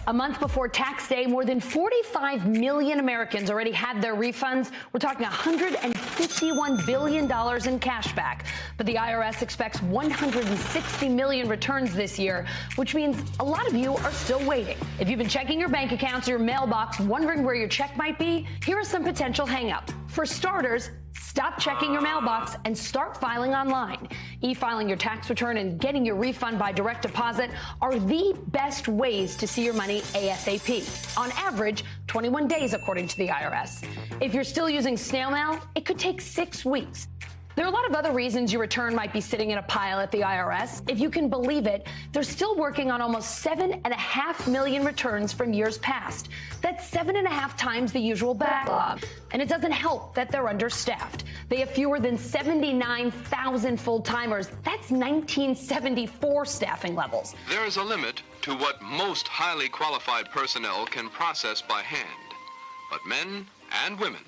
A month before tax day, more than 45 million Americans already had their refunds. We're talking $151 billion in cash back. But the IRS expects 160 million returns this year, which means a lot of you are still waiting. If you've been checking your bank accounts or your mailbox, wondering where your check might be, here are some potential hang-ups. For starters, stop checking your mailbox and start filing online. E-filing your tax return and getting your refund by direct deposit are the best ways to see your money ASAP. On average, 21 days, according to the IRS. If you're still using snail mail, it could take 6 weeks. There are a lot of other reasons your return might be sitting in a pile at the IRS. If you can believe it, they're still working on almost 7.5 million returns from years past. That's 7.5 times the usual backlog. And it doesn't help that they're understaffed. They have fewer than 79,000 full-timers. That's 1974 staffing levels. There is a limit to what most highly qualified personnel can process by hand. But men and women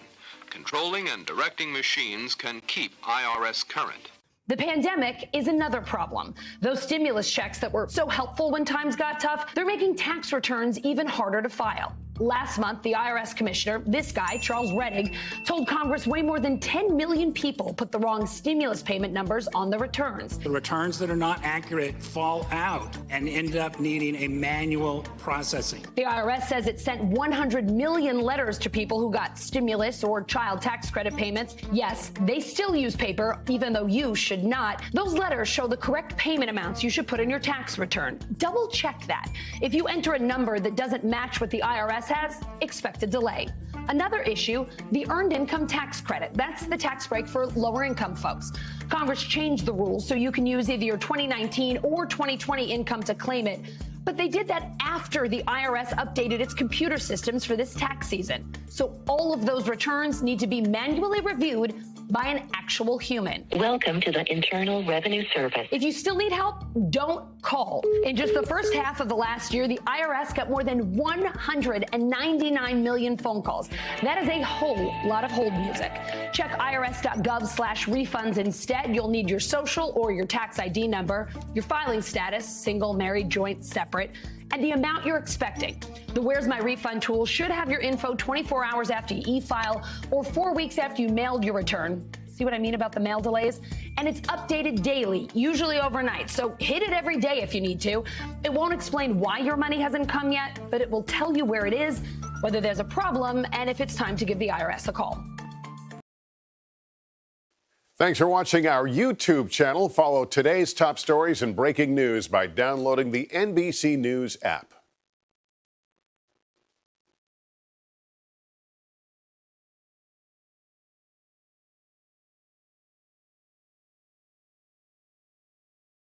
controlling and directing machines can keep IRS current. The pandemic is another problem. Those stimulus checks that were so helpful when times got tough, they're making tax returns even harder to file. Last month, the IRS commissioner, this guy, Charles Rettig, told Congress way more than 10 million people put the wrong stimulus payment numbers on the returns. The returns that are not accurate fall out and end up needing a manual processing. The IRS says it sent 100 million letters to people who got stimulus or child tax credit payments. Yes, they still use paper, even though you should not. Those letters show the correct payment amounts you should put in your tax return. Double check that. If you enter a number that doesn't match what the IRS has, expect a delay. Another issue, the Earned Income Tax Credit. That's the tax break for lower income folks. Congress changed the rules so you can use either your 2019 or 2020 income to claim it. But they did that after the IRS updated its computer systems for this tax season. So all of those returns need to be manually reviewed by an actual human. Welcome to the Internal Revenue Service. If you still need help, don't call. In just the first half of the last year, the IRS got more than 199 million phone calls. That is a whole lot of hold music. Check irs.gov/refunds instead. You'll need your social or your tax ID number, your filing status, single, married, joint, separate, and the amount you're expecting. The Where's My Refund tool should have your info 24 hours after you e-file or 4 weeks after you mailed your return. See what I mean about the mail delays? And it's updated daily, usually overnight. So hit it every day if you need to. It won't explain why your money hasn't come yet, but it will tell you where it is, whether there's a problem, and if it's time to give the IRS a call. Thanks for watching our YouTube channel. Follow today's top stories and breaking news by downloading the NBC News app.